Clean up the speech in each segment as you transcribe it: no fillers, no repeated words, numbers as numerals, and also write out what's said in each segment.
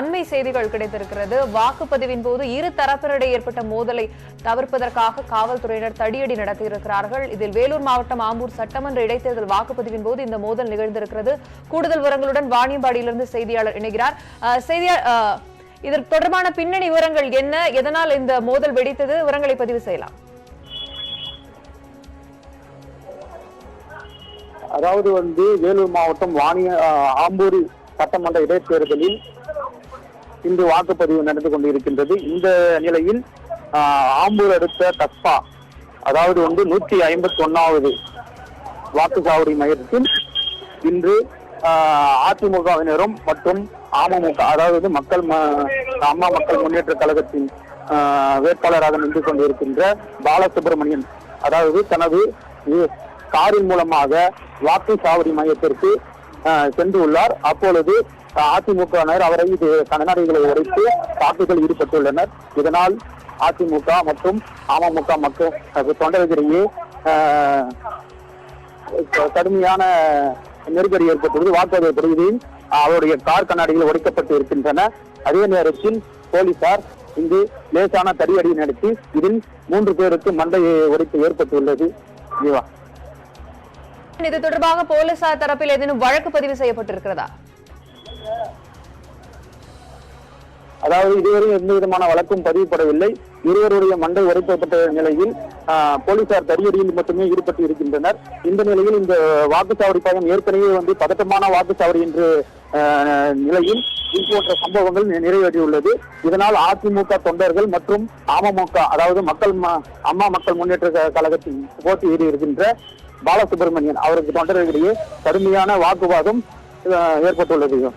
அண்மை செய்திகள் கிடைத்திருக்கிறது. வாக்குப்பதிவின் போது இரு தரப்பினரிடையே ஏற்பட்ட மோதலை தவிர்ப்பதற்காக காவல்துறையினர் தடியடி நடத்தியிருக்கிறார்கள். இதில் வேலூர் மாவட்டம் ஆம்பூர் சட்டமன்ற இடைத்தேர்தல் வாக்குப்பதிவின் போது இந்த மோதல் நிகழ்ந்திருக்கிறது. கூடுதல் விவரங்களுடன் வாணியம்பாடியிலிருந்து செய்தியாளர் இணைகிறார். இதற்கு தொடர்பான பின்னணி விவரங்கள் என்ன, எதனால் இந்த மோதல் வெடித்தது, விவரங்களை பதிவு செய்யலாம். அதாவது வேலூர் மாவட்டம் ஆம்பூர் சட்டமன்ற இடைத்தேர்தலில் இன்று வாக்குப்பதிவு நடந்து கொண்டிருக்கின்றது. இந்த நிலையில் ஆம்பூர் அடுத்த கஸ்பா, அதாவது 151வது வாக்குச்சாவடி மையத்தில் இன்று அதிமுகவினரும் மற்றும் அமமுக, அதாவது அம்மா மக்கள் முன்னேற்ற கழகத்தின் வேட்பாளராக நின்று கொண்டிருக்கின்ற பாலசுப்ரமணியன், அதாவது தனது காரின் மூலமாக வாக்குச்சாவடி மையத்திற்கு சென்றுள்ளார். அப்பொழுது அதிமுகவினர் அவரை கண்ணாடிகளை உடைத்து தாக்குதல் ஈடுபட்டுள்ளனர். இதனால் அதிமுக மற்றும் அமமுக மக்கள் தொண்டர்களிடையே கடுமையான நெருக்கடி ஏற்பட்டுள்ளது. வாக்குவாத பகுதியில் அவருடைய கார் கண்ணாடிகள் உடைக்கப்பட்டு இருக்கின்றன. அதே நேரத்தில் போலீசார் இங்கு லேசான தடியடி நடத்தி இதில் 3 பேருக்கு மண்டையை உடைப்பு ஏற்பட்டுள்ளது. இது தொடர்பாக போலீசார் தரப்பில் ஏதேனும் வழக்கு பதிவு செய்யப்பட்டிருக்கிறதா? அதாவது இதுவரை எந்த விதமான வழக்கும் பதிவுப்படவில்லை. இருவருடைய மண்டை உடைக்கப்பட்ட நிலையில் போலீசார் தடியடியில் மட்டுமே ஈடுபட்டு இருக்கின்றனர். இந்த நிலையில் இந்த வாக்குச்சாவடி பாயம் ஏற்கனவே பதட்டமான வாக்குச்சாவடி என்ற நிலையில் இது போன்ற சம்பவங்கள் நிறைவேற்றியுள்ளது. இதனால் அதிமுக தொண்டர்கள் மற்றும் அமமுக, அதாவது அம்மா மக்கள் முன்னேற்ற கழகத்தின் போட்டியிட இருக்கின்ற பாலசுப்ரமணியன் அவருக்கு தொண்டர்களிடையே கடுமையான வாக்குவாதம் ஏற்பட்டுள்ளது.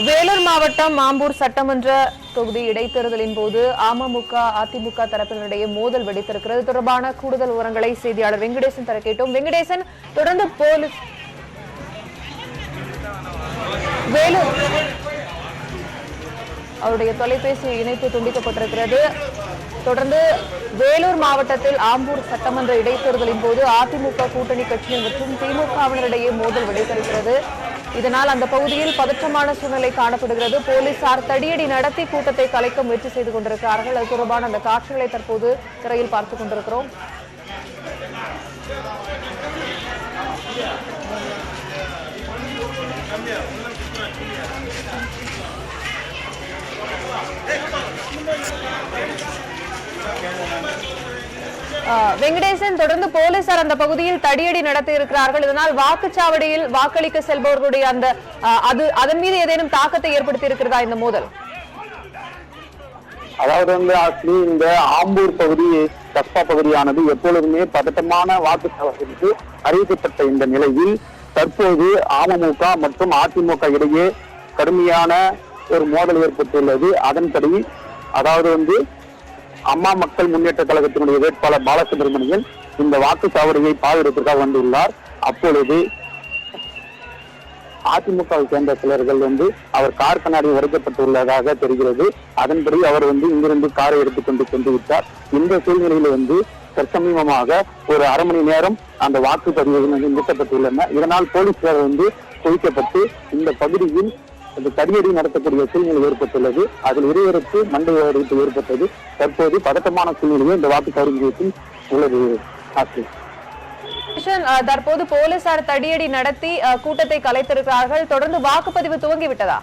வேலூர் மாவட்டம் ஆம்பூர் சட்டமன்ற தொகுதி இடைத்தேர்தலின் போது அமமுக அதிமுக தரப்பினரிடையே மோதல் வெடித்திருக்கிறது. தொடர்பான கூடுதல் விவரங்களை செய்தியாளர் வெங்கடேசன் தர கேட்டோம். வெங்கடேசன், தொடர்ந்து போலீஸ் வேலூர் அவருடைய தொலைபேசி இணைப்பு துண்டிக்கப்பட்டிருக்கிறது. தொடர்ந்து வேலூர் மாவட்டத்தில் ஆம்பூர் சட்டமன்ற இடைத்தேர்தலின் போது அதிமுக கூட்டணி கட்சிகள் மற்றும் திமுகவினரிடையே மோதல் வெடித்திருக்கிறது. இதனால் அந்த பகுதியில் பதற்றமான சூழ்நிலை காணப்படுகிறது. போலீசார் தடியடி நடத்தி கூட்டத்தை கலைக்க முயற்சி செய்து கொண்டிருக்கிறார்கள். அது தொடர்பான அந்த காட்சிகளை தற்போது திரையில் பார்த்துக் கொண்டிருக்கிறோம். வெங்கடேசன், தொடர்ந்து போலீசார் அந்த பகுதியில் தடியடி நடத்தி இருக்கிறார்கள். இதனால் வாக்குச்சாவடியில் வாக்களிக்க செல்பவர்களுடைய அதன் மீது ஏதேனும் தாக்கத்தை ஏற்படுத்தி இருக்கிறதா இந்த மோதல்? அதாவது இந்த ஆம்பூர் பகுதி கஸ்பா பகுதியானது எப்பொழுதுமே பதட்டமான வாக்குச்சாவடிக்கு அறிவிக்கப்பட்ட இந்த நிலையில் தற்போது அமமுக மற்றும் அதிமுக இடையே கடுமையான ஒரு மோதல் ஏற்பட்டுள்ளது. அதன்படி அதாவது அம்மா மக்கள் முன்னேற்ற கழகத்தினுடைய வேட்பாளர் பாலசுப்ரமணியன் இந்த வாக்குச்சாவடியை பார்வையிடுவதற்காக வந்துள்ளார். அப்பொழுது அதிமுகவை சேர்ந்த சிலர்கள் அவர் கார் கண்ணாடி உடைக்கப்பட்டுள்ளதாக தெரிகிறது. அதன்படி அவர் இங்கிருந்து காரை எடுத்துக்கொண்டு சென்று விட்டார். இந்த சூழ்நிலையில தற்சமீபமாக ஒரு அரை மணி நேரம் அந்த வாக்குப்பதிவுகள் நிறுத்தப்பட்டுள்ளன. இதனால் போலீசார் குவிக்கப்பட்டு இந்த பகுதியில் தடியடி நடத்தக்கூடிய சூழ்நிலை ஏற்பட்டுள்ளது. அதில் இருவருக்கு மண்டை உடைப்பு ஏற்பட்டது. தற்போது பதட்டமான சூழ்நிலையை இந்த வாக்குச்சாவடி மையத்தில் உள்ளது. தற்போது போலீசார் தடியடி நடத்தி கூட்டத்தை கலைத்திருக்கிறார்கள். தொடர்ந்து வாக்குப்பதிவு துவங்கிவிட்டதா?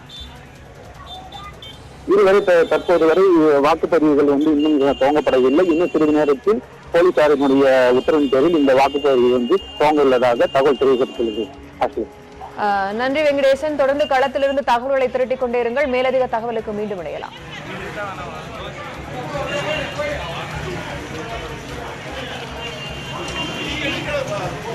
இதுவரை தற்போது வரை வாக்குப்பதிவுகள் இன்னும் துவங்கப்படவில்லை. இன்னும் சிறிது நேரத்தில் போலீசாரினுடைய உத்தரவின் பேரில் இந்த வாக்குப்பதிவு துவங்க உள்ளதாக தகவல் தெரிவிக்கப்பட்டுள்ளது. நன்றி வெங்கடேசன். தொடர்ந்து களத்திலிருந்து தகவல்களை திரட்டிக் கொண்டே இருங்கள். மேலதிக தகவலுக்கு மீண்டும் இணையலாம். Thank you.